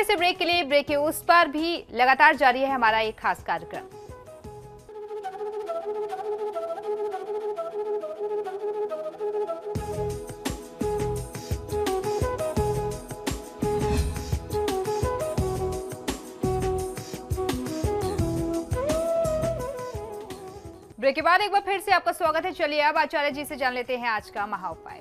छोटे से ब्रेक के लिए ब्रेक के उस पर भी लगातार जारी है हमारा एक खास कार्यक्रम। ब्रेक के बाद एक बार फिर से आपका स्वागत है। चलिए अब आचार्य जी से जान लेते हैं आज का महा उपाय।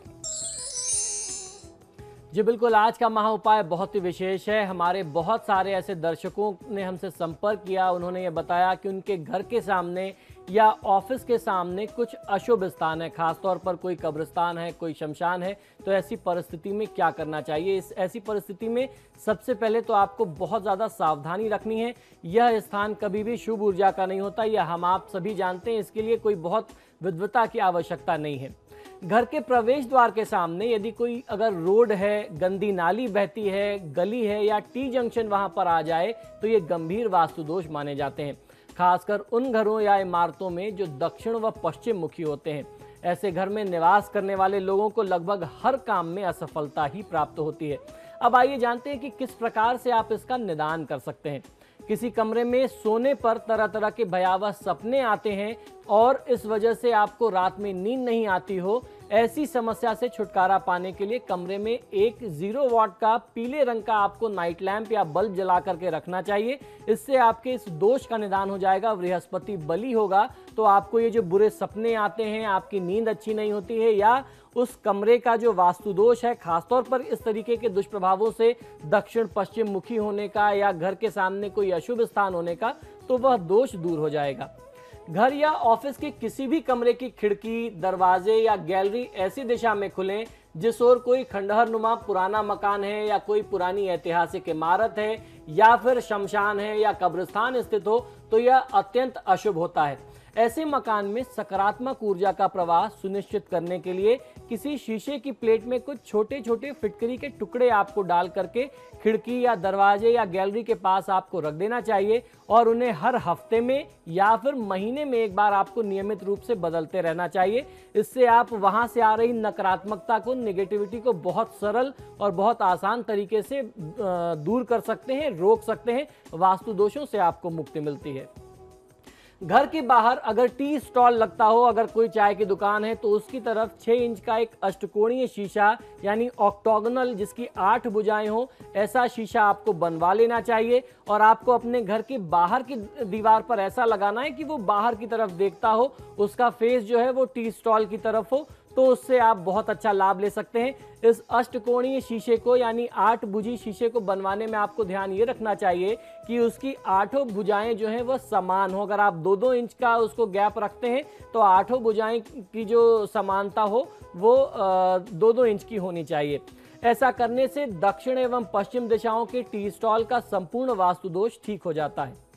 जी बिल्कुल, आज का महा उपाय बहुत ही विशेष है। हमारे बहुत सारे ऐसे दर्शकों ने हमसे संपर्क किया, उन्होंने ये बताया कि उनके घर के सामने या ऑफिस के सामने कुछ अशुभ स्थान है, खासतौर पर कोई कब्रिस्तान है, कोई शमशान है। तो ऐसी परिस्थिति में क्या करना चाहिए? इस ऐसी परिस्थिति में सबसे पहले तो आपको बहुत ज़्यादा सावधानी रखनी है। यह स्थान कभी भी शुभ ऊर्जा का नहीं होता, यह हम आप सभी जानते हैं। इसके लिए कोई बहुत विद्वता की आवश्यकता नहीं है। घर के प्रवेश द्वार के सामने यदि कोई अगर रोड है, गंदी नाली बहती है, गली है या टी जंक्शन वहां पर आ जाए तो ये गंभीर वास्तु दोष माने जाते हैं, खासकर उन घरों या इमारतों में जो दक्षिण व पश्चिम मुखी होते हैं। ऐसे घर में निवास करने वाले लोगों को लगभग हर काम में असफलता ही प्राप्त होती है। अब आइए जानते हैं कि किस प्रकार से आप इसका निदान कर सकते हैं। किसी कमरे में सोने पर तरह तरह के भयावह सपने आते हैं और इस वजह से आपको रात में नींद नहीं आती हो, ऐसी समस्या से छुटकारा पाने के लिए कमरे में एक 0 वाट का पीले रंग का आपको नाइट लैंप या बल्ब जला करके रखना चाहिए। इससे आपके इस दोष का निदान हो जाएगा। बृहस्पति बली होगा तो आपको ये जो बुरे सपने आते हैं, आपकी नींद अच्छी नहीं होती है या उस कमरे का जो वास्तु दोष है, खासतौर पर इस तरीके के दुष्प्रभावों से दक्षिण पश्चिम मुखी होने का या घर के सामने कोई अशुभ स्थान होने का, तो वह दोष दूर हो जाएगा। घर या ऑफिस के किसी भी कमरे की खिड़की, दरवाजे या गैलरी ऐसी दिशा में खुलें जिस ओर कोई खंडहर नुमा पुराना मकान है या कोई पुरानी ऐतिहासिक इमारत है या फिर शमशान है या कब्रिस्तान स्थित हो, तो यह अत्यंत अशुभ होता है। ऐसे मकान में सकारात्मक ऊर्जा का प्रवाह सुनिश्चित करने के लिए किसी शीशे की प्लेट में कुछ छोटे छोटे फिटकरी के टुकड़े आपको डाल करके खिड़की या दरवाजे या गैलरी के पास आपको रख देना चाहिए और उन्हें हर हफ्ते में या फिर महीने में एक बार आपको नियमित रूप से बदलते रहना चाहिए। इससे आप वहां से आ रही नकारात्मकता को, नेगेटिविटी को बहुत सरल और बहुत आसान तरीके से दूर कर सकते हैं, रोक सकते हैं। वास्तु दोषों से आपको मुक्ति मिलती है। घर के बाहर अगर टी स्टॉल लगता हो, अगर कोई चाय की दुकान है, तो उसकी तरफ 6 इंच का एक अष्टकोणीय शीशा यानी ऑक्टोगोनल जिसकी 8 भुजाएं हो, ऐसा शीशा आपको बनवा लेना चाहिए और आपको अपने घर के बाहर की दीवार पर ऐसा लगाना है कि वो बाहर की तरफ देखता हो, उसका फेस जो है वो टी स्टॉल की तरफ हो, तो उससे आप बहुत अच्छा लाभ ले सकते हैं। इस अष्टकोणीय शीशे को यानी 8 भुजी शीशे को बनवाने में आपको ध्यान ये रखना चाहिए कि उसकी 8 भुजाएं जो हैं वह समान हो। अगर आप 2-2 इंच का उसको गैप रखते हैं तो 8 भुजाएं की जो समानता हो वो 2-2 इंच की होनी चाहिए। ऐसा करने से दक्षिण एवं पश्चिम दिशाओं के टी स्टॉल का संपूर्ण वास्तु दोष ठीक हो जाता है।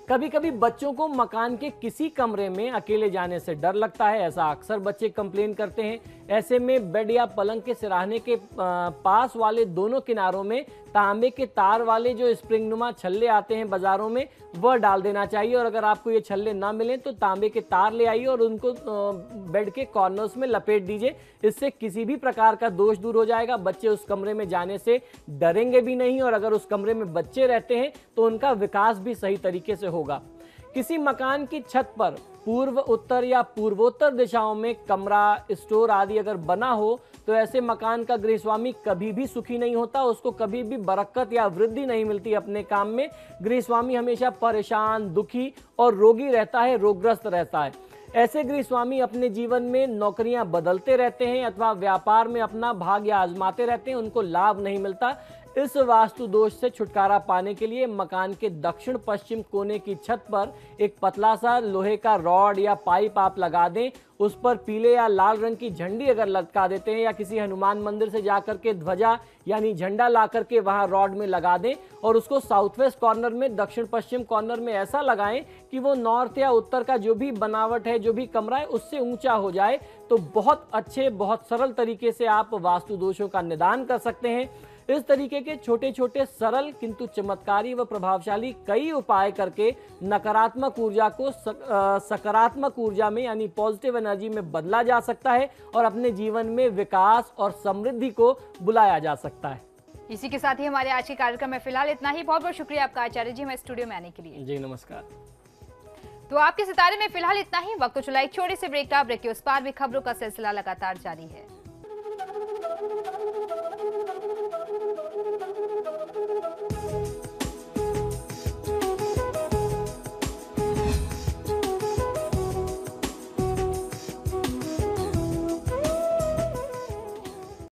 कभी कभी बच्चों को मकान के किसी कमरे में अकेले जाने से डर लगता है, ऐसा अक्सर बच्चे कंप्लेन करते हैं। ऐसे में बेड या पलंग के सिरहाने के पास वाले दोनों किनारों में तांबे के तार वाले जो स्प्रिंग नुमा छल्ले आते हैं बाजारों में, वह डाल देना चाहिए। और अगर आपको ये छल्ले ना मिलें तो तांबे के तार ले आइए और उनको बेड के कॉर्नर्स में लपेट दीजिए। इससे किसी भी प्रकार का दोष दूर हो जाएगा। बच्चे उस कमरे में जाने से डरेंगे भी नहीं और अगर उस कमरे में बच्चे रहते हैं तो उनका विकास भी सही तरीके से होगा। किसी मकान की छत पर पूर्व, उत्तर या पूर्वोत्तर दिशाओं में कमरा, स्टोर आदि अगर बना हो तो ऐसे मकान का गृहस्वामी कभी भी सुखी नहीं होता, उसको कभी भी बरकत या वृद्धि नहीं मिलती अपने काम में। गृहस्वामी हमेशा परेशान, दुखी और रोगी रहता है, रोगग्रस्त रहता है। ऐसे गृहस्वामी अपने जीवन में नौकरियां बदलते रहते हैं अथवा व्यापार में अपना भाग्य आजमाते रहते हैं, उनको लाभ नहीं मिलता। इस वास्तु दोष से छुटकारा पाने के लिए मकान के दक्षिण पश्चिम कोने की छत पर एक पतला सा लोहे का रॉड या पाइप आप लगा दें। उस पर पीले या लाल रंग की झंडी अगर लटका देते हैं या किसी हनुमान मंदिर से जाकर के ध्वजा यानी झंडा ला करके वहां रॉड में लगा दें और उसको साउथ वेस्ट कॉर्नर में, दक्षिण पश्चिम कॉर्नर में ऐसा लगाएं कि वो नॉर्थ या उत्तर का जो भी बनावट है, जो भी कमरा है, उससे ऊंचा हो जाए। तो बहुत अच्छे, बहुत सरल तरीके से आप वास्तु दोषों का निदान कर सकते हैं। इस तरीके के छोटे छोटे सरल किंतु चमत्कारी व प्रभावशाली कई उपाय करके नकारात्मक ऊर्जा को सकारात्मक ऊर्जा में यानी पॉजिटिव एनर्जी में बदला जा सकता है और अपने जीवन में विकास और समृद्धि को बुलाया जा सकता है। इसी के साथ ही हमारे आज के कार्यक्रम में फिलहाल इतना ही। बहुत बहुत शुक्रिया आपका आचार्य जी हमारे स्टूडियो में आने के लिए। जी नमस्कार। तो आपके सितारे में फिलहाल इतना ही। वक्त तो चला एक छोटे से ब्रेक का। ब्रेक के उस पार भी खबरों का सिलसिला लगातार जारी है।